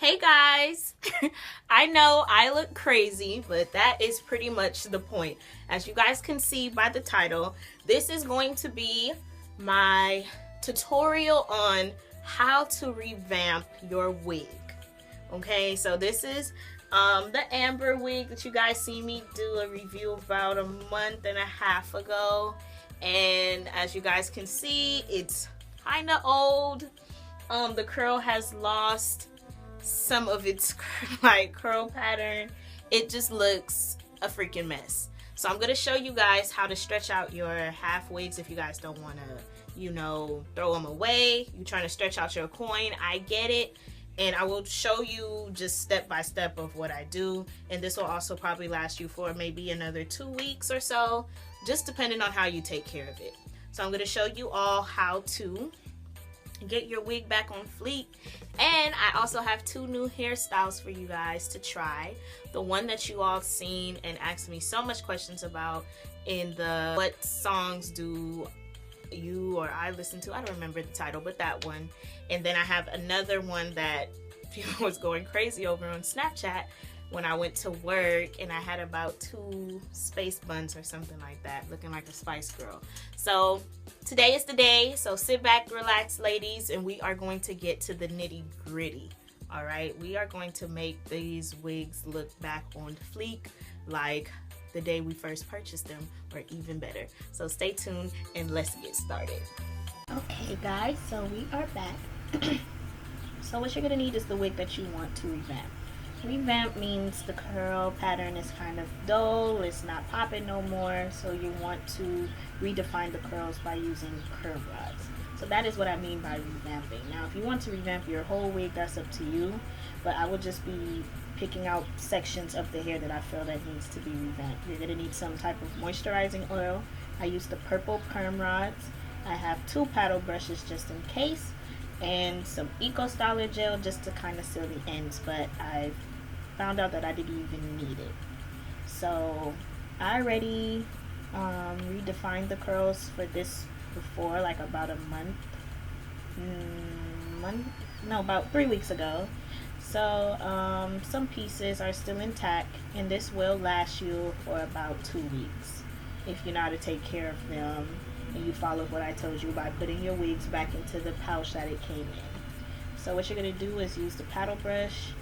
Hey guys, I know I look crazy, but that is pretty much the point. As you guys can see by the title, this is going to be my tutorial on how to revamp your wig. Okay, so this is the amber wig that you guys see me do a review about a month and a half ago, and as you guys can see, it's kind of old. The curl has lost some of its like curl pattern. It just looks a freaking mess. So I'm going to show you guys how to stretch out your half wigs if you guys don't want to, you know, throw them away. You're trying to stretch out your coin. I get it. And I will show you just step by step of what I do. And this will also probably last you for maybe another 2 weeks or so, just depending on how you take care of it. So I'm going to show you all how to get your wig back on fleek. And I also have 2 new hairstyles for you guys to try. The one that you all seen and asked me so much questions about in the what songs do you or I listen to, I don't remember the title, but that one. And then I have another one that people was going crazy over on Snapchat when I went to work, and I had about 2 space buns or something like that, looking like a Spice Girl. So today is the day, so sit back, relax, ladies, and we are going to get to the nitty gritty. All right, we are going to make these wigs look back on fleek like the day we first purchased them, or even better. So stay tuned and let's get started. Okay guys, so we are back. So what you're gonna need is the wig that you want to revamp. Revamp means the curl pattern is kind of dull, it's not popping no more, so you want to redefine the curls by using PERM RODS. So that is what I mean by revamping. Now if you want to revamp your whole wig, that's up to you, but I would just be picking out sections of the hair that I feel that needs to be revamped. You're going to need some type of moisturizing oil. I use the purple PERM RODS. I have 2 paddle brushes just in case, and some Eco Styler gel just to kind of seal the ends, but I found out that I didn't even need it. So I already redefined the curls for this before, like about a about 3 weeks ago. So some pieces are still intact, and this will last you for about 2 weeks if you know how to take care of them and you follow what I told you by putting your wigs back into the pouch that it came in. So what you're going to do is use the paddle brush,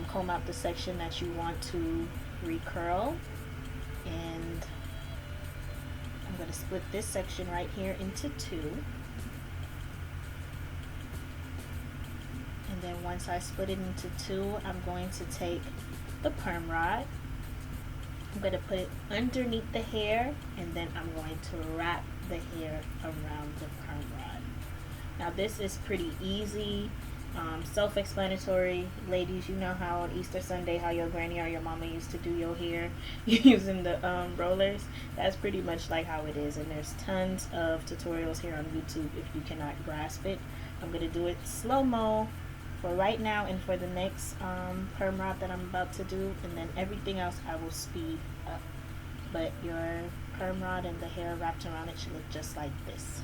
comb out the section that you want to recurl, and I'm going to split this section right here into 2. And then once I split it into 2, I'm going to take the PERM ROD. I'm going to put it underneath the hair, and then I'm going to wrap the hair around the PERM ROD. Now this is pretty easy, self-explanatory. Ladies, you know how on Easter Sunday how your granny or your mama used to do your hair using the rollers. That's pretty much like how it is, and there's tons of tutorials here on YouTube if you cannot grasp it. I'm going to do it slow-mo for right now and for the next PERM ROD that I'm about to do, and then everything else I will speed up. But your PERM ROD and the hair wrapped around it should look just like this.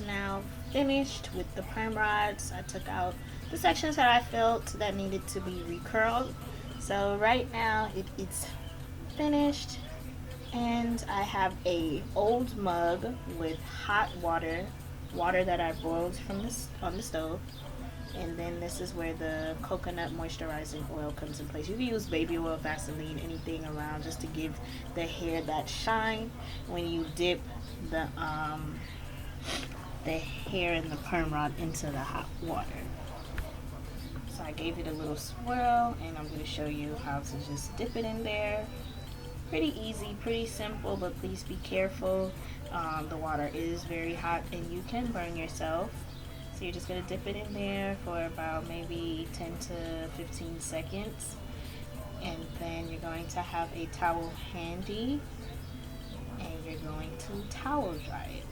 now finished with the perm rods. I took out the sections that I felt that needed to be recurled. So right now it's finished, and I have a old mug with hot water that I boiled from on the stove. And then this is where the coconut moisturizing oil comes in place. You can use baby oil, Vaseline, anything around, just to give the hair that shine when you dip the hair and the perm rod into the hot water. So I gave it a little swirl, and I'm going to show you how to just dip it in there. Pretty easy, pretty simple, but please be careful. The water is very hot and you can burn yourself. So you're just going to dip it in there for about maybe 10 to 15 seconds. And then you're going to have a towel handy, and you're going to towel dry it.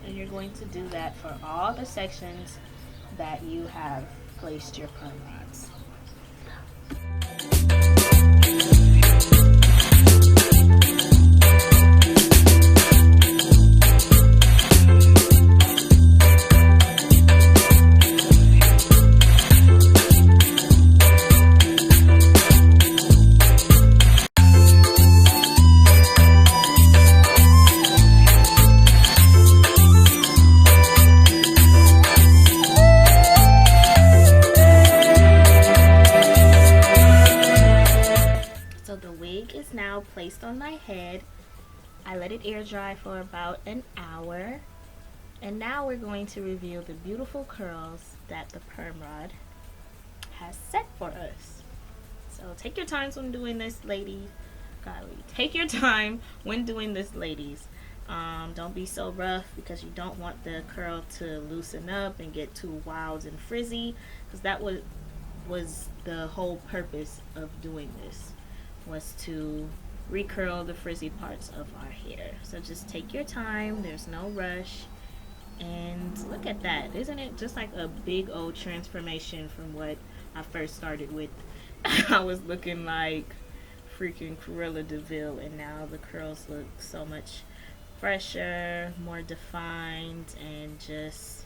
And you're going to do that for all the sections that you have placed your perm rods. Placed on my head. I let it air dry for about an hour, and now we're going to reveal the beautiful curls that the perm rod has set for us. So take your time when doing this, ladies. Golly, take your time when doing this, ladies. Don't be so rough, because you don't want the curl to loosen up and get too wild and frizzy, because that was the whole purpose of doing this, was to recurl the frizzy parts of our hair. So just take your time, there's no rush. And look at that, isn't it just like a big old transformation from what I first started with? I was looking like freaking Cruella de Vil, and now the curls look so much fresher, more defined, and just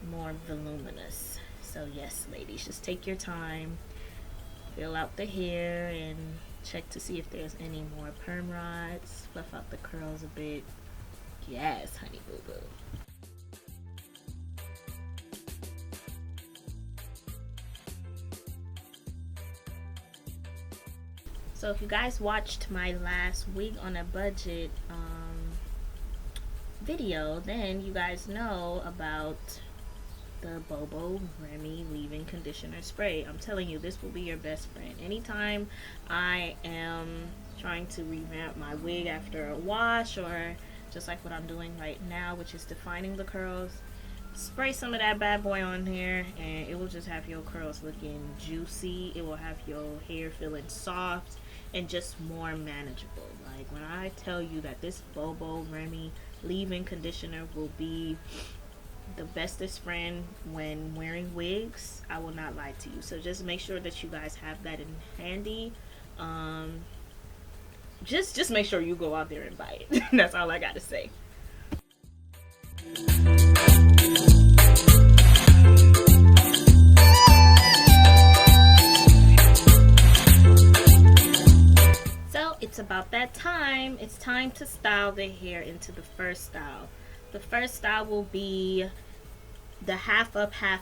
more voluminous. So yes, ladies, just take your time, fill out the hair, and check to see if there's any more perm rods. Fluff out the curls a bit. Yes, honey boo boo. So if you guys watched my last wig on a budget video, then you guys know about the BOBO Remi leave-in conditioner spray. I'm telling you, this will be your best friend. Anytime I am trying to revamp my wig after a wash, or just like what I'm doing right now, which is defining the curls, spray some of that bad boy on here, and it will just have your curls looking juicy. It will have your hair feeling soft and just more manageable. Like when I tell you that this BOBO Remi leave-in conditioner will be the bestest friend when wearing wigs, I will not lie to you. So just make sure that you guys have that in handy. Just make sure you go out there and buy it. That's all I gotta say. So it's about that time. It's time to style the hair into the first style. The first style will be the half up, half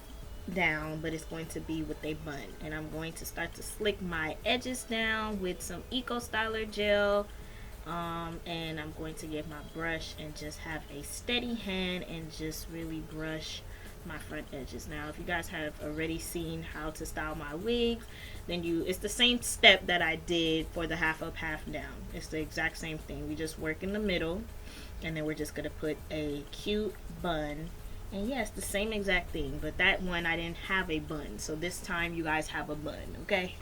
down, but it's going to be with a bun. And I'm going to start to slick my edges down with some Eco Styler gel. And I'm going to get my brush and just have a steady hand and just really brush my front edges. Now, if you guys have already seen how to style my wigs, then it's the same step that I did for the half up, half down. It's the exact same thing. We just work in the middle, and then we're just gonna put a cute bun. And yes, the same exact thing, but that one I didn't have a bun, so this time you guys have a bun, okay?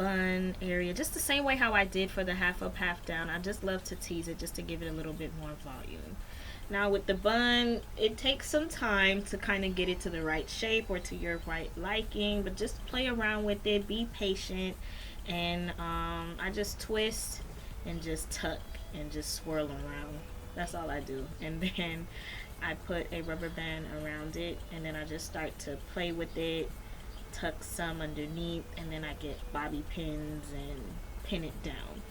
bun area, just the same way how I did for the half up, half down. I just love to tease it just to give it a little bit more volume. Now with the bun, it takes some time to kind of get it to the right shape or to your right liking, but just play around with it, be patient, and I just twist and just tuck and just swirl around. That's all I do. And then I put a rubber band around it, and then I just start to play with it, tuck some underneath, and then I get bobby pins and pin it down.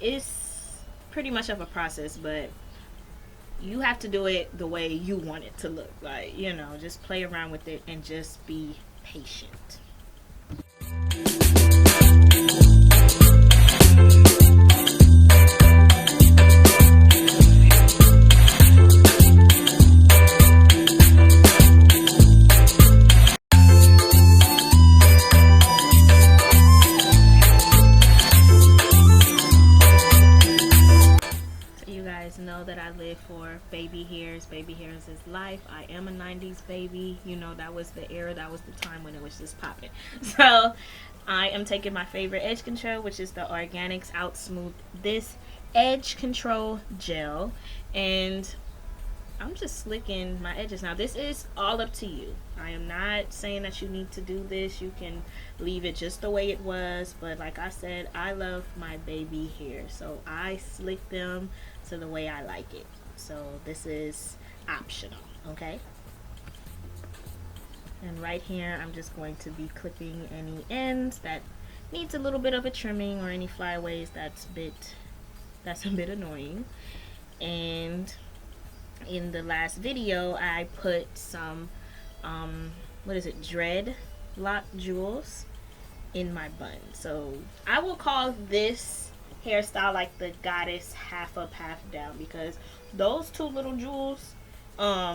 It's pretty much of a process, but you have to do it the way you want it to look. Like, you know, just play around with it and just be patient. Know that I live for baby hairs. Baby hairs is life. I am a 90s baby. You know, that was the era, that was the time when it was just popping. So I am taking my favorite edge control, which is the Arganics OutSmoothThis Edge Control Gel, and I'm just slicking my edges. Now this is all up to you. I am not saying that you need to do this. You can leave it just the way it was, but like I said, I love my baby hair, so I slick them to the way I like it. So this is optional, okay? And right here, I'm just going to be clipping any ends that needs a little bit of a trimming, or any flyaways that's a bit annoying. And in the last video, I put some what is it, Dreadlock Jewels in my bun. So I will call this hairstyle like the goddess half up, half down, because those two little jewels,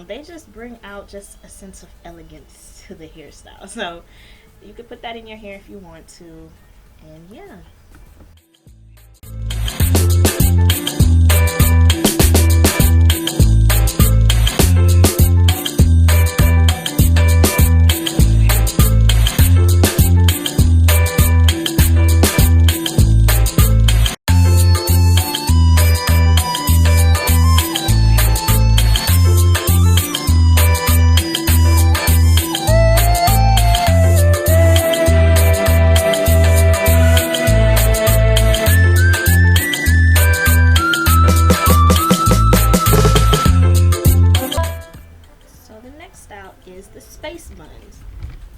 they just bring out just a sense of elegance to the hairstyle. So you could put that in your hair if you want to, and yeah. Is the space buns.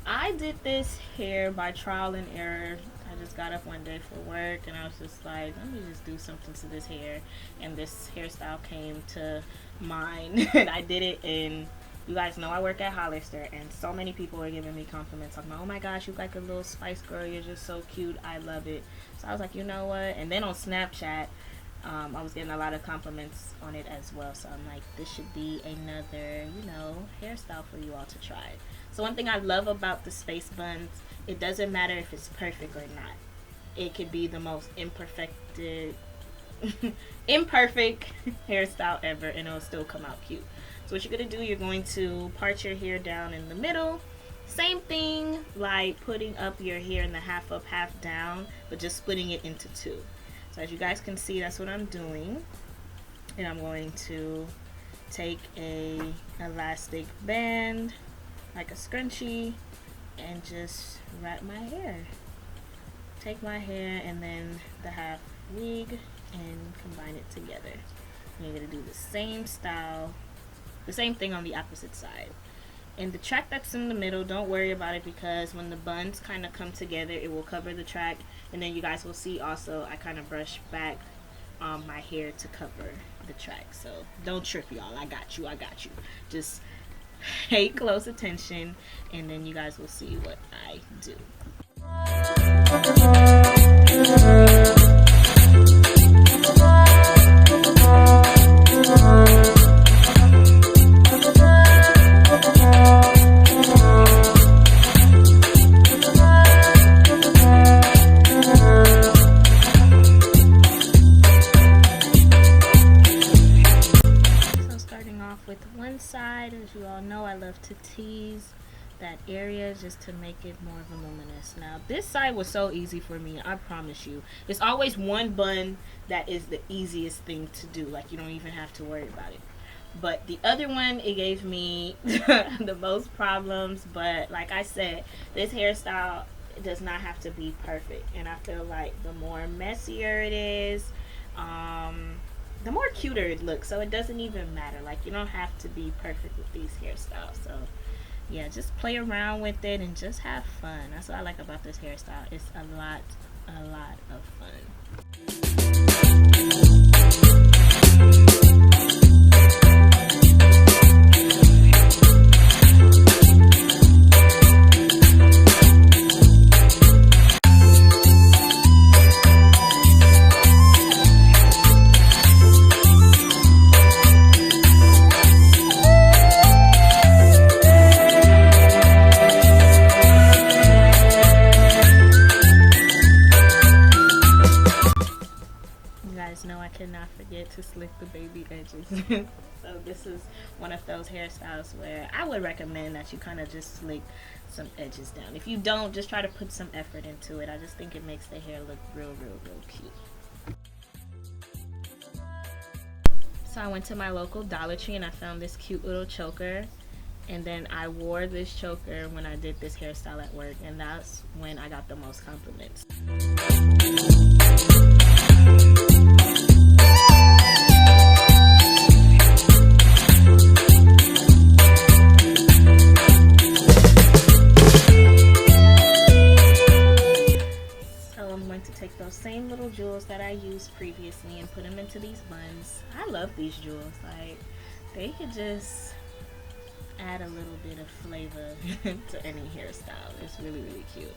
I did this hair by trial and error. I just got up one day for work and I was just like, let me just do something to this hair, and this hairstyle came to mind. And I did it, and you guys know I work at Hollister, and so many people are giving me compliments, talking about, oh my gosh, you look like a little spice girl, you're just so cute, I love it. So I was like, you know what? And then on Snapchat, I was getting a lot of compliments on it as well, so I'm like, this should be another, you know, hairstyle for you all to try. So one thing I love about the space buns, it doesn't matter if it's perfect or not. It could be the most imperfect hairstyle ever, and it'll still come out cute. So what you're going to do, you're going to part your hair down in the middle. Same thing like putting up your hair in the half up, half down, but just splitting it into two. So as you guys can see, that's what I'm doing. And I'm going to take a elastic band, like a scrunchie, and just wrap my hair. Take my hair and then the half wig and combine it together. And you're going to do the same style, the same thing on the opposite side. And the track that's in the middle, don't worry about it, because when the buns kind of come together, it will cover the track. And then you guys will see also I kind of brush back my hair to cover the track. So don't trip, y'all. I got you. Just pay close attention, and then you guys will see what I do. With one side, as you all know, I love to tease, that area just to make it more voluminous. Now this side was so easy for me, I promise you. It's always one bun that is the easiest thing to do, like you don't even have to worry about it. But the other one, it gave me the most problems. But like I said, this hairstyle does not have to be perfect, and I feel like the more messier it is, the more cuter it looks. So it doesn't even matter, like you don't have to be perfect with these hairstyles. So yeah, just play around with it and just have fun. That's what I like about this hairstyle. It's a lot of fun. No, I cannot forget to slick the baby edges. So this is one of those hairstyles where I would recommend that you kind of just slick some edges down. If you don't, just try to put some effort into it. I just think it makes the hair look real cute. So I went to my local Dollar Tree and I found this cute little choker, and then I wore this choker when I did this hairstyle at work, and that's when I got the most compliments. Take those same little jewels that I used previously and put them into these buns. I love these jewels. Like, they could just add a little bit of flavor to any hairstyle. It's really cute.